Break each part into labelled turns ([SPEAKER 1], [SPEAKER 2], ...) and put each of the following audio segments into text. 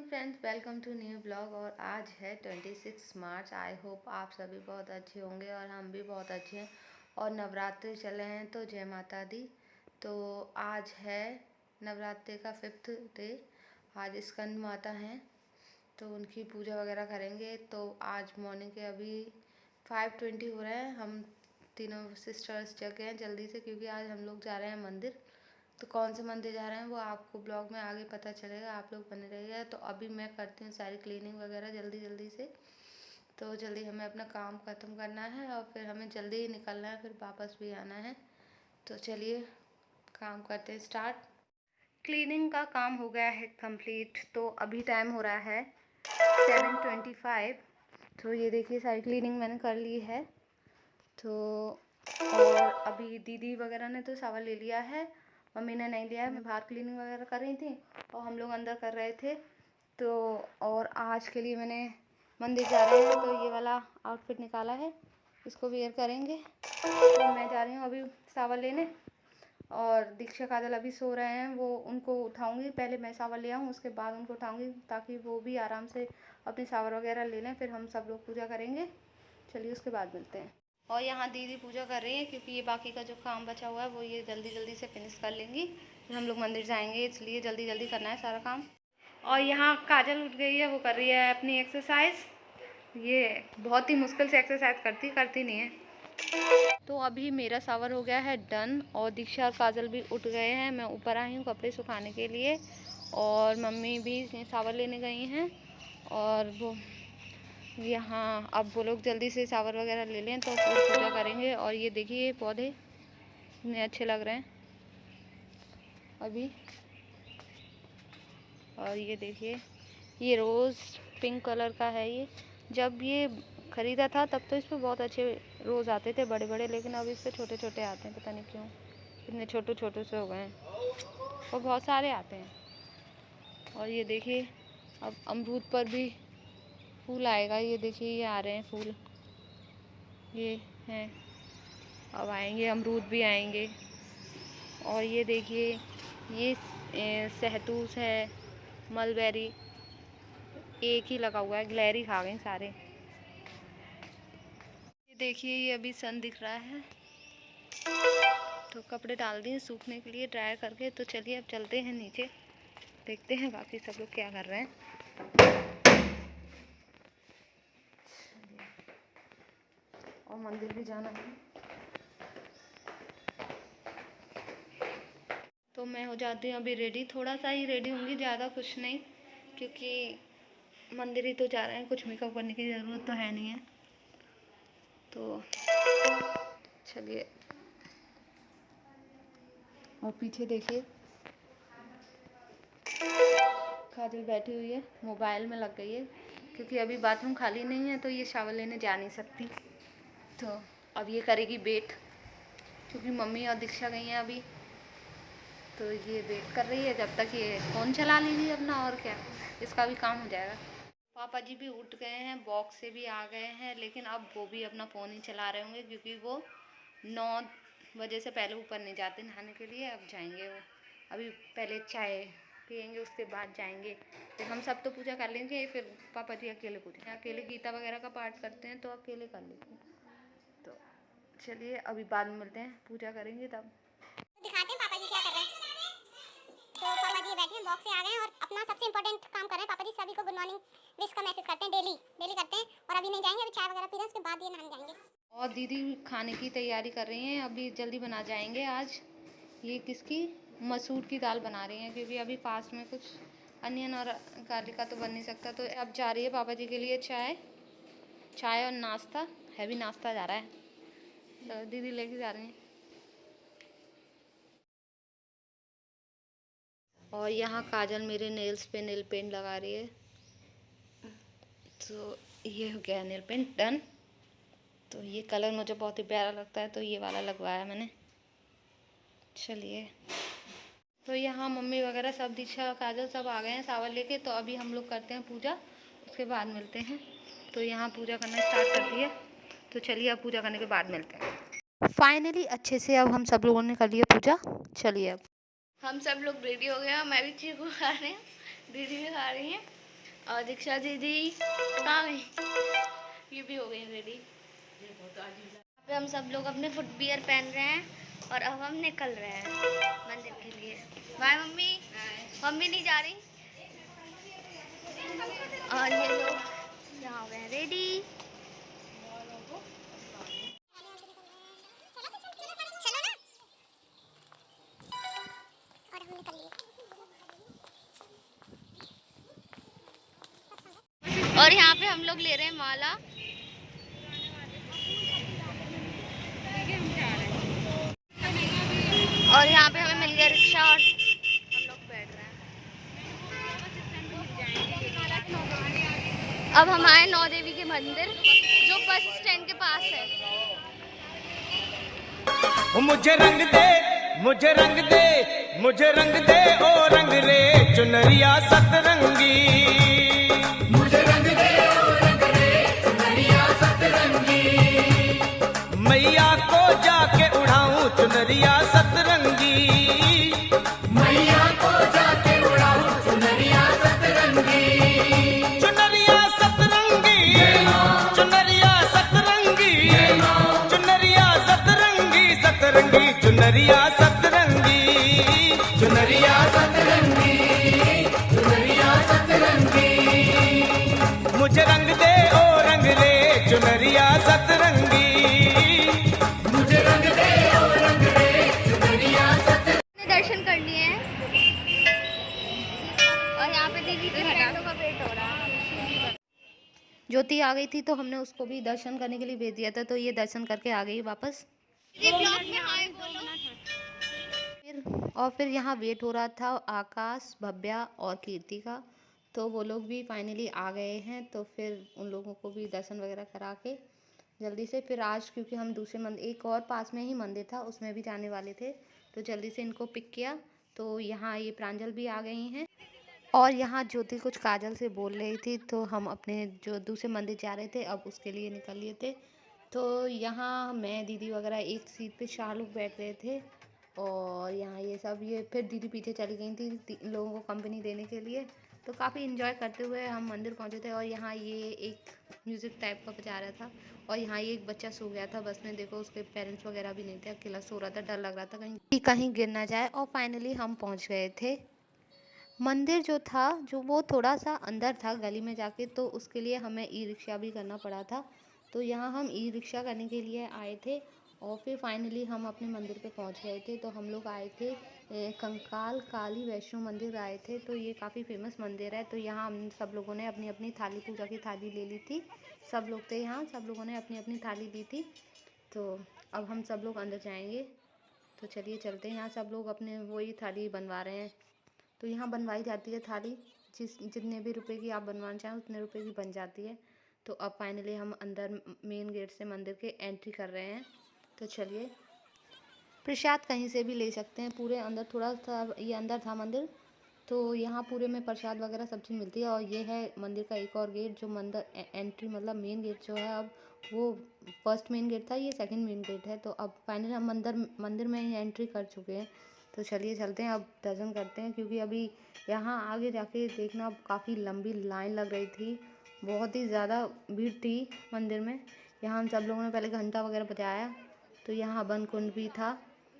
[SPEAKER 1] Friends, welcome to new blog. और आज है 26 मार्च। आई होप आप सभी बहुत अच्छे होंगे और हम भी बहुत अच्छे हैं। और नवरात्रि चले हैं तो जय माता दी। तो आज है नवरात्रि का 5th डे। आज स्कंद माता हैं तो उनकी पूजा वगैरह करेंगे। तो आज मॉर्निंग के अभी 5:20 हो रहे हैं। हम तीनों सिस्टर्स जग गए हैं जल्दी से, क्योंकि आज हम लोग जा रहे हैं मंदिर। तो कौन से मंदिर जा रहे हैं वो आपको ब्लॉग में आगे पता चलेगा, आप लोग बने रहिएगा। तो अभी मैं करती हूँ सारी क्लीनिंग वगैरह जल्दी जल्दी से। तो जल्दी हमें अपना काम ख़त्म करना है और फिर हमें जल्दी ही निकलना है, फिर वापस भी आना है। तो चलिए काम करते हैं स्टार्ट। क्लीनिंग का काम हो गया है कंप्लीट। तो अभी टाइम हो रहा है 7:25। तो ये देखिए सारी क्लीनिंग मैंने कर ली है। तो और अभी दीदी वगैरह ने तो सावा ले लिया है, मम्मी ने नहीं लिया है। मैं बाहर क्लीनिंग वगैरह कर रही थी और हम लोग अंदर कर रहे थे। तो और आज के लिए मैंने मंदिर जा रहे हैं तो ये वाला आउटफिट निकाला है, इसको वेयर करेंगे। तो मैं जा रही हूँ अभी सावा लेने। और दीक्षा काजल अभी सो रहे हैं, वो उनको उठाऊंगी। पहले मैं सावर ले आऊँ, उसके बाद उनको उठाऊंगी ताकि वो भी आराम से अपनी सावर वगैरह ले लें। फिर हम सब लोग पूजा करेंगे। चलिए उसके बाद मिलते हैं। और यहाँ दीदी पूजा कर रही है, क्योंकि ये बाकी का जो काम बचा हुआ है वो ये जल्दी जल्दी से फिनिश कर लेंगी। फिर हम लोग मंदिर जाएंगे, इसलिए जल्दी जल्दी करना है सारा काम। और यहाँ काजल उठ गई है, वो कर रही है अपनी एक्सरसाइज। ये बहुत ही मुश्किल से एक्सरसाइज करती नहीं है। तो अभी मेरा सावर हो गया है डन और दीक्षा और काजल भी उठ गए हैं। मैं ऊपर आई हूँ कपड़े सुखाने के लिए और मम्मी भी सावर लेने गई हैं। और वो यहाँ अब वो लोग जल्दी से सावर वगैरह ले लें तो फिर पूजा करेंगे। और ये देखिए पौधे इतने अच्छे लग रहे हैं अभी। और ये देखिए ये रोज़ पिंक कलर का है। ये जब ये ख़रीदा था तब तो इस पर बहुत अच्छे रोज़ आते थे बड़े बड़े, लेकिन अब इस पर छोटे छोटे आते हैं, पता नहीं क्यों इतने छोटे छोटे से हो गए हैं। और बहुत सारे आते हैं। और ये देखिए अब अमरूद पर भी फूल आएगा। ये देखिए ये आ रहे हैं फूल, ये हैं, अब आएंगे, अमरूद भी आएंगे। और ये देखिए ये सहतूस है, मलबेरी एक ही लगा हुआ है, गिलहरी खा गए सारे। ये देखिए ये अभी सन दिख रहा है। तो कपड़े डाल दिए सूखने के लिए ड्राई करके। तो चलिए अब चलते हैं नीचे, देखते हैं बाकी सब लोग क्या कर रहे हैं। और मंदिर भी जाना है। तो मैं हो जाती हूँ अभी रेडी, थोड़ा सा ही रेडी होंगी, ज़्यादा कुछ नहीं, क्योंकि मंदिर ही तो जा रहे हैं, कुछ मेकअप करने की ज़रूरत तो है नहीं है। तो चलिए। और पीछे देखिए काजल बैठी हुई है, मोबाइल में लग गई है, क्योंकि अभी बाथरूम खाली नहीं है तो ये शावर लेने जा नहीं सकती। तो अब ये करेगी वेट, क्योंकि मम्मी और दीक्षा गई हैं अभी। तो ये वेट कर रही है जब तक ये फ़ोन चला लेगी अपना, और क्या, इसका भी काम हो जाएगा। पापा जी भी उठ गए हैं, बॉक्स से भी आ गए हैं, लेकिन अब वो भी अपना फ़ोन ही चला रहे होंगे, क्योंकि वो 9 बजे से पहले ऊपर नहीं जाते नहाने के लिए। अब जाएंगे वो, अभी पहले चाय पियेंगे उसके बाद जाएंगे। फिर हम सब तो पूजा कर लेंगे, फिर पापा जी अकेले पूजा, अकेले गीता वगैरह का पाठ करते हैं तो अकेले कर लेते हैं। तो चलिए अभी बाद में मिलते हैं, पूजा करेंगे तब
[SPEAKER 2] दिखाते हैं पापा जी क्या कर रहे हैं। तो पापा जी बैठे हैं, बॉक्स से आ गए हैं और अपना सबसे इम्पोर्टेंट काम कर रहे हैं। पापा जी सभी को गुड मॉर्निंग विश का मैसेज करते हैं, डेली डेली करते हैं। और अभी नहीं जाएंगे, अभी चाय वगैरह पी रहे हैं, उसके बाद ये नहाने जाएंगे।
[SPEAKER 1] और दीदी खाने की तैयारी कर रही हैं, अभी जल्दी बना जाएंगे आज। ये किसकी मसूर की दाल बना रही हैं, क्योंकि अभी पास में कुछ अनियन और गार्लिक का तो बन नहीं सकता। तो अब जा रही है पापा जी के लिए चाय और नाश्ता, हैवी नाश्ता जा रहा है। तो दीदी लेके जा रही हैं। और यहाँ काजल मेरे नेल्स पे नेल पेंट लगा रही है। तो ये हो गया नेल पेंट डन। तो ये कलर मुझे बहुत ही प्यारा लगता है तो ये वाला लगवाया मैंने। चलिए। तो यहाँ मम्मी वगैरह सब, दीक्षा काजल सब आ गए हैं सावर लेके। तो अभी हम लोग करते हैं पूजा, उसके बाद मिलते हैं। तो यहाँ पूजा करना स्टार्ट कर दिए। तो चलिए अब पूजा करने के बाद मिलते हैं। फाइनली अच्छे से अब हम सब लोगों ने कर लिया पूजा। चलिए अब
[SPEAKER 2] हम सब लोग रेडी हो गए हैं, मैं भी चीकू खा रही हूँ, दीदी भी खा रही है।
[SPEAKER 1] और दीक्षा दीदी कहाँ गई? ये भी हो गई रेडी। यहाँ पे हम सब लोग अपने फुटवियर पहन रहे हैं और अब हम निकल रहे हैं मंदिर के लिए। Bye mummy. मम्मी नहीं जा रही। और ये लोग यहाँ हो गए हैं रेडी। और यहाँ पे हम लोग ले रहे हैं माला। और यहाँ पे हमें मिल गया रिक्शा और हम लोग बैठ रहे हैं। अब हम आए नौ देवी के मंदिर जो बस स्टैंड के पास है।
[SPEAKER 3] मुझे रंग दे, मुझे रंग दे, मुझे रंग दे ओ रंग रे चुनरिया सतरंगी। मुझे रंग दे ओ रंग रे चुनरिया सतरंगी। मैया को जाके उड़ाऊं चुनरिया सतरंगी। मैया को जाके उड़ाऊं चुनरिया सतरंगी। चुनरिया सतरंगी, चुनरिया सतरंगी, चुनरिया सतरंगी, सतरंगी चुनरिया सतरंगी, चुनरिया सतरंगी, चुनरिया सतरंगी। मुझे रंग दे ओ रंग रे चुनरिया सतरंगी। मुझे रंग दे ओ रंग रे चुनरिया सतरंगी।
[SPEAKER 1] दर्शन कर लिए हैं और यहाँ पे दीदी के फ्रेंडों का वेट हो रहा है। ज्योति आ गई थी तो हमने उसको भी दर्शन करने के लिए भेज दिया था, तो ये दर्शन करके आ गई वापस। फिर यहाँ वेट हो रहा था आकाश, भव्या और कीर्ति का, तो वो लोग भी फाइनली आ गए हैं। तो फिर उन लोगों को भी दर्शन वगैरह करा के जल्दी से फिर आज, क्योंकि हम दूसरे मंदिर, एक और पास में ही मंदिर था उसमें भी जाने वाले थे, तो जल्दी से इनको पिक किया। तो यहाँ ये प्रांजल भी आ गई हैं और यहाँ ज्योति कुछ काजल से बोल रही थी, तो हम अपने जो दूसरे मंदिर जा रहे थे अब उसके लिए निकल लिए थे। तो यहाँ मैं दीदी वगैरह एक सीट पे 4 लोग बैठ रहे थे और यहाँ ये सब, ये फिर दीदी पीछे चली गई थी लोगों को कंपनी देने के लिए। तो काफ़ी इन्जॉय करते हुए हम मंदिर पहुँचे थे और यहाँ ये एक म्यूज़िक टाइप का बजा रहा था और यहाँ ये एक बच्चा सो गया था बस में। देखो उसके पेरेंट्स वगैरह भी नहीं थे, अकेला सो रहा था, डर लग रहा था कहीं गिर ना जाए। और फाइनली हम पहुँच गए थे। मंदिर जो था जो वो थोड़ा सा अंदर था गली में जाके, तो उसके लिए हमें ई रिक्शा भी करना पड़ा था। तो यहाँ हम ई रिक्शा करने के लिए आए थे और फिर फाइनली हम अपने मंदिर पे पहुँच गए थे। तो हम लोग आए थे कंकाल काली वैष्णो मंदिर आए थे। तो ये काफ़ी फेमस मंदिर है। तो यहाँ हम सब लोगों ने अपनी अपनी थाली, पूजा की थाली ले ली थी। सब लोग थे यहाँ, सब लोगों ने अपनी अपनी थाली ली थी। तो अब हम सब लोग अंदर जाएंगे, तो चलिए चलते हैं। यहाँ सब लोग अपने वही थाली बनवा रहे हैं। तो यहाँ बनवाई जाती है थाली, जितने भी रुपए की आप बनवाना चाहें उतने रुपए की बन जाती है। तो अब फाइनली हम अंदर मेन गेट से मंदिर के एंट्री कर रहे हैं। तो चलिए, प्रसाद कहीं से भी ले सकते हैं। पूरे अंदर थोड़ा सा ये अंदर था मंदिर, तो यहाँ पूरे में प्रसाद वगैरह सब चीज़ मिलती है। और ये है मंदिर का एक और गेट, जो मंदिर एंट्री मतलब मेन गेट जो है, अब वो फर्स्ट मेन गेट था, ये सेकंड मेन गेट है। तो अब फाइनली हम मंदिर में ही एंट्री कर चुके हैं। तो चलिए चलते हैं, अब दर्शन करते हैं, क्योंकि अभी यहाँ आगे जाके देखना काफ़ी लंबी लाइन लग रही थी, बहुत ही ज़्यादा भीड़ थी मंदिर में। यहाँ हम सब लोगों ने पहले घंटा वगैरह बजाया। तो यहाँ हवन कुंड भी था,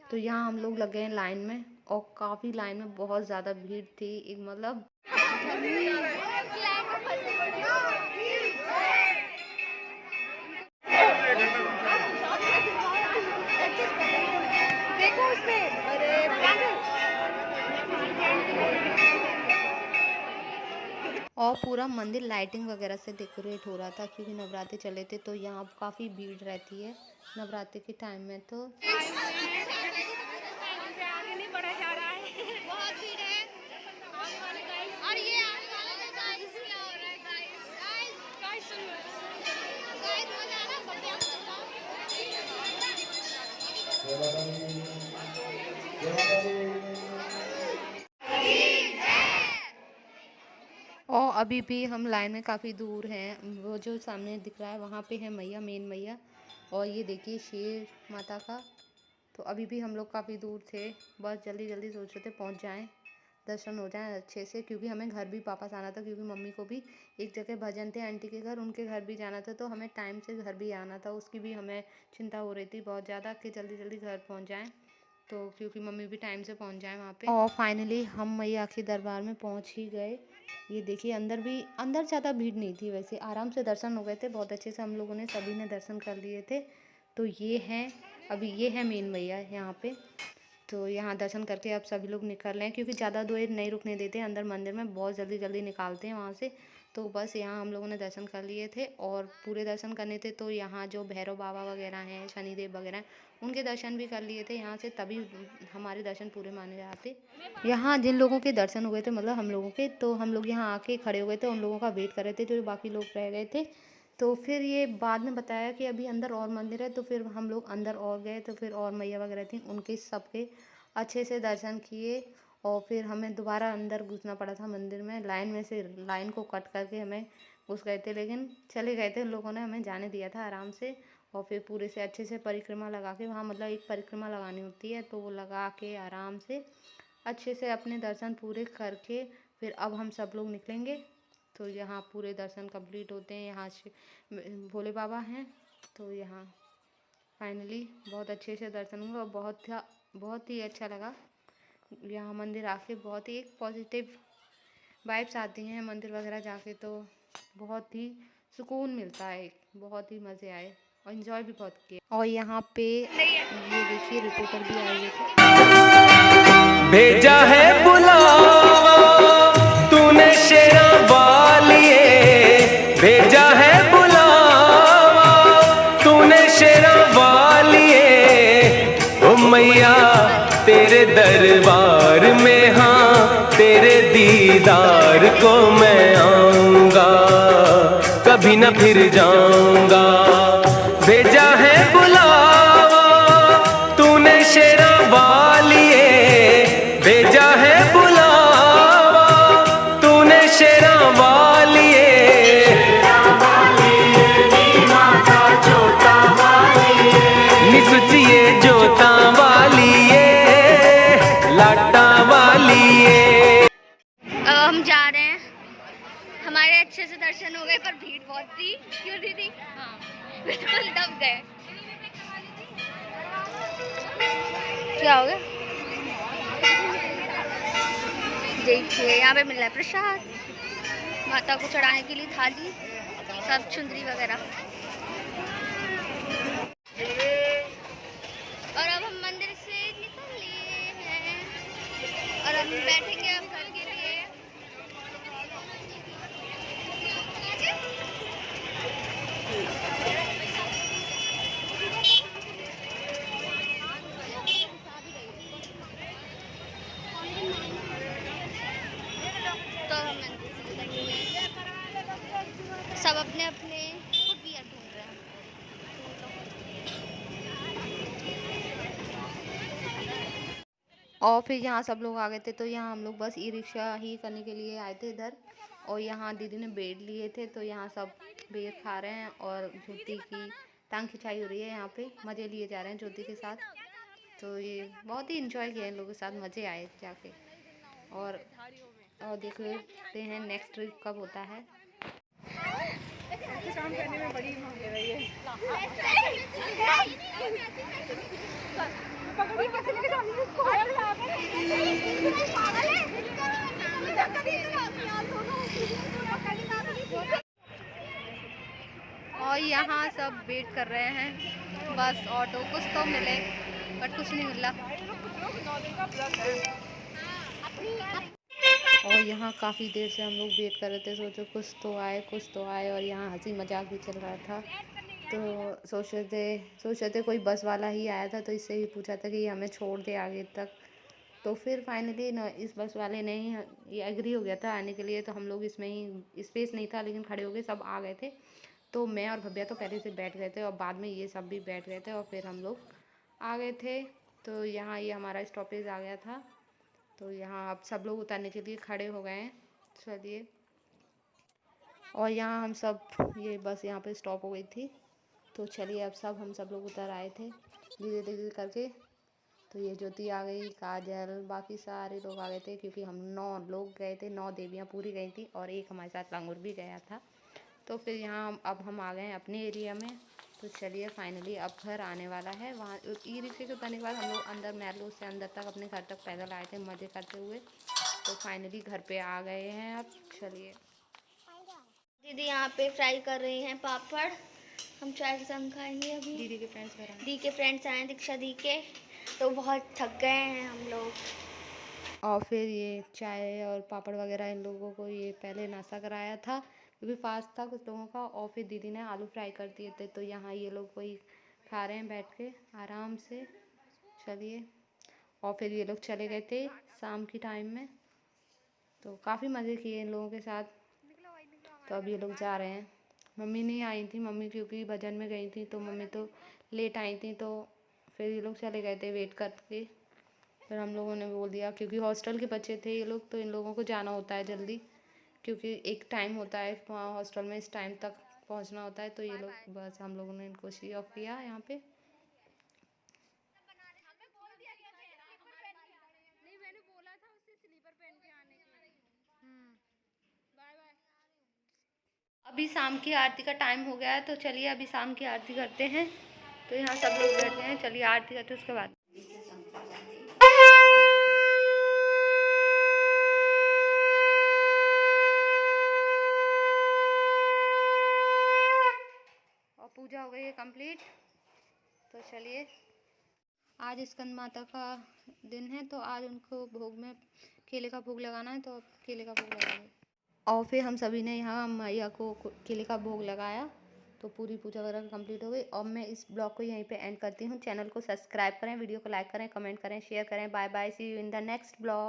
[SPEAKER 1] तो यहाँ हम लोग लग गए लाइन में और काफ़ी लाइन में बहुत ज़्यादा भीड़ थी, एक मतलब देखो उसमें, और पूरा मंदिर लाइटिंग वगैरह से डेकोरेट हो रहा था, क्योंकि नवरात्रि चले थे। तो यहाँ काफ़ी भीड़ रहती है नवरात्रि के टाइम में। तो आगे नहीं बढ़ा जा रहा है, बहुत भीड़ है। और ये आने वाले थे गाइस, क्या हो रहा है गाइस सुनो गाइस, मजा आ रहा है बढ़िया। और अभी भी हम लाइन में काफ़ी दूर हैं। वो जो सामने दिख रहा है वहाँ पे है मैया, मेन मैया, और ये देखिए शेर माता का। तो अभी भी हम लोग काफ़ी दूर थे, बस जल्दी जल्दी सोच रहे थे पहुँच जाएं। दर्शन हो जाएं अच्छे से, क्योंकि हमें घर भी वापस आना था, क्योंकि मम्मी को भी एक जगह भजन थे आंटी के घर, उनके घर भी जाना था, तो हमें टाइम से घर भी आना था। उसकी भी हमें चिंता हो रही थी बहुत ज़्यादा कि जल्दी जल्दी घर पहुँच जाएँ, तो क्योंकि मम्मी भी टाइम से पहुँच जाए वहाँ पे। और फाइनली हम मैया के दरबार में पहुँच ही गए। ये देखिए अंदर ज़्यादा भीड़ नहीं थी, वैसे आराम से दर्शन हो गए थे, बहुत अच्छे से हम लोगों ने सभी ने दर्शन कर लिए थे। तो ये है मेन मैया यहाँ पे। तो यहाँ दर्शन करके अब सभी लोग निकल रहे हैं, क्योंकि ज़्यादा देर नहीं रुकने देते अंदर मंदिर में, बहुत जल्दी जल्दी निकालते हैं वहाँ से। तो बस यहाँ हम लोगों ने दर्शन कर लिए थे, और पूरे दर्शन करने थे तो यहाँ जो भैरव बाबा वगैरह हैं, शनिदेव वगैरह हैं, उनके दर्शन भी कर लिए थे यहाँ से, तभी हमारे दर्शन पूरे माने जाते। यहाँ जिन लोगों के दर्शन हुए थे, मतलब हम लोगों के, तो हम लोग यहाँ आके खड़े हो गए थे, उन लोगों का वेट कर रहे थे जो बाकी लोग रह गए थे। तो फिर ये बाद में बताया कि अभी अंदर और मंदिर है, तो फिर हम लोग अंदर और गए, तो फिर और मैया वगैरह थी, उनके सबके अच्छे से दर्शन किए। और फिर हमें दोबारा अंदर घुसना पड़ा था मंदिर में, लाइन को कट करके हमें घुस गए थे, लेकिन चले गए थे, उन लोगों ने हमें जाने दिया था आराम से। और फिर पूरे से अच्छे से परिक्रमा लगा के, वहाँ मतलब एक परिक्रमा लगानी होती है, तो वो लगा के आराम से अच्छे से अपने दर्शन पूरे करके फिर अब हम सब लोग निकलेंगे। तो यहाँ पूरे दर्शन कंप्लीट होते हैं, यहाँ से भोले बाबा हैं, तो यहाँ फाइनली बहुत अच्छे से दर्शन हुआ, और बहुत ही अच्छा लगा यहाँ मंदिर आके। बहुत ही एक पॉजिटिव वाइब्स आती हैं मंदिर वगैरह जाके, तो बहुत ही सुकून मिलता है, बहुत ही मज़े आए और इन्जॉय भी बहुत किया। और यहाँ पे ये देखिए रिपोर्टर भी आए हुए थे।
[SPEAKER 3] भेजा है बुलावा तूने शेरा वालिए, भेजा है बुलावा तूने शेरा वालिए। ओ मैया तेरे दरबार में, हाँ तेरे दीदार को मैं आऊँगा, कभी न फिर जाऊँगा। भेजा है बुलावा तूने शेरा वालिए, भेजा है बुलावा तूने शेरा वालिए। निसुचिए जोता वालिए, लाटा वालिए।
[SPEAKER 2] अब हम जा रहे हैं, हमारे अच्छे से दर्शन हो गए, पर भीड़ बहुत थी। क्यों दीदी? हाँ, बिल्कुल दब गए।
[SPEAKER 1] क्या हो गया? देखिए यहाँ पे मिल रहा है प्रसाद, माता को चढ़ाने के लिए थाली, सब चुंदरी वगैरह।
[SPEAKER 2] और अब हम मंदिर से निकल लिए हैं, और हम बैठेंगे अब घर के लिए। तो हम मंदिर से निकलेंगे, सब अपने अपने फुटवियर ढूंढ रहे हैं।
[SPEAKER 1] और फिर यहाँ सब लोग आ गए थे, तो यहाँ हम लोग बस ई रिक्शा ही करने के लिए आए थे इधर। और यहाँ दीदी ने बेड लिए थे, तो यहाँ सब बेर खा रहे हैं, और ज्योति की टांग खिंचाई हो रही है, यहाँ पे मज़े लिए जा रहे हैं ज्योति के साथ। तो ये बहुत ही इंजॉय किया इन लोगों के साथ, मज़े आए जाके। और देखते हैं नेक्स्ट ट्रिप कब होता है।
[SPEAKER 4] काम करने में बड़ी मजे रही है।
[SPEAKER 1] और यहाँ सब वेट कर रहे हैं, बस ऑटो कुछ तो मिले, बट कुछ नहीं मिला। और यहाँ काफ़ी देर से हम लोग वेट कर रहे थे, सोचो कुछ तो आए। और यहाँ हंसी मजाक भी चल रहा था, तो सोच रहे थे कोई बस वाला ही आया था, तो इससे ही पूछा था कि हमें छोड़ दे आगे तक। तो फिर फाइनली ना इस बस वाले ने ही एग्री हो गया था आने के लिए, तो हम लोग इसमें ही, स्पेस नहीं था लेकिन खड़े हो गए, सब आ गए थे। तो मैं और भव्या तो पहले से बैठ गए थे, और बाद में ये सब भी बैठ गए थे, और फिर हम लोग आ गए थे। तो यहाँ ये हमारा स्टॉपेज आ गया था, तो यहाँ अब सब लोग उतरने के लिए खड़े हो गए हैं। चलिए, और यहाँ हम सब, ये बस यहाँ पे स्टॉप हो गई थी, तो चलिए अब हम सब लोग उतर आए थे धीरे धीरे करके। तो ये ज्योति आ गई, काजल, बाकी सारे लोग आ गए थे क्योंकि हम 9 लोग गए थे, 9 देवियाँ पूरी गई थी और एक हमारे साथ लांगुर भी गया था। तो फिर यहाँ अब हम आ गए हैं अपने एरिया में। तो चलिए फाइनली अब घर आने वाला है। वहाँ ई रिक्शे से उतरने के बाद हम लोग अंदर मेन रोड से अंदर तक अपने घर तक पैदल आए थे मज़े करते हुए। तो फाइनली घर पे आ गए हैं अब। चलिए
[SPEAKER 5] दीदी यहाँ पे फ्राई कर रही हैं पापड़। हम चाय के संग खाएंगे अभी।
[SPEAKER 1] दीदी के फ्रेंड्स घर आए।
[SPEAKER 5] दी के फ्रेंड्स आए हैं, दीक्षा दी के, तो बहुत थक गए हैं हम लोग।
[SPEAKER 1] और फिर ये चाय और पापड़ वगैरह इन लोगों को ये पहले नाश्ता कराया था क्योंकि फास्ट था कुछ लोगों का। और फिर दीदी ने आलू फ्राई कर दिए थे, तो यहाँ ये लोग कोई खा रहे हैं बैठ के आराम से। चलिए और फिर ये लोग चले गए थे शाम की टाइम में, तो काफ़ी मज़े किए इन लोगों के साथ। तो अब ये लोग जा रहे हैं। मम्मी नहीं आई थी, मम्मी क्योंकि भजन में गई थी, तो मम्मी तो लेट आई थी। तो फिर ये लोग चले गए थे वेट करके। फिर हम लोगों ने बोल दिया क्योंकि हॉस्टल के बच्चे थे ये लोग, तो इन लोगों को जाना होता है जल्दी क्योंकि एक टाइम होता है वहाँ हॉस्टल में, इस टाइम तक पहुँचना होता है। तो ये लोग बस हम लोगों ने इनको सी ऑफ किया यहाँ पे। अभी शाम की आरती का टाइम हो गया है, तो चलिए अभी शाम की आरती करते हैं। तो यहाँ सब लोग बैठे हैं, चलिए आरती करते हैं उसके बाद। और पूजा हो गई है कंप्लीट। तो चलिए आज स्कंद माता का दिन है, तो आज उनको भोग में केले का भोग लगाना है, तो केले का भोग लगाएंगे। और फिर हम सभी ने यहाँ मैया को केले का भोग लगाया, तो पूरी पूजा वगैरह कंप्लीट हो गई। और मैं इस ब्लॉग को यहीं पे एंड करती हूँ। चैनल को सब्सक्राइब करें, वीडियो को लाइक करें, कमेंट करें, शेयर करें। Bye bye, see you in the next blog.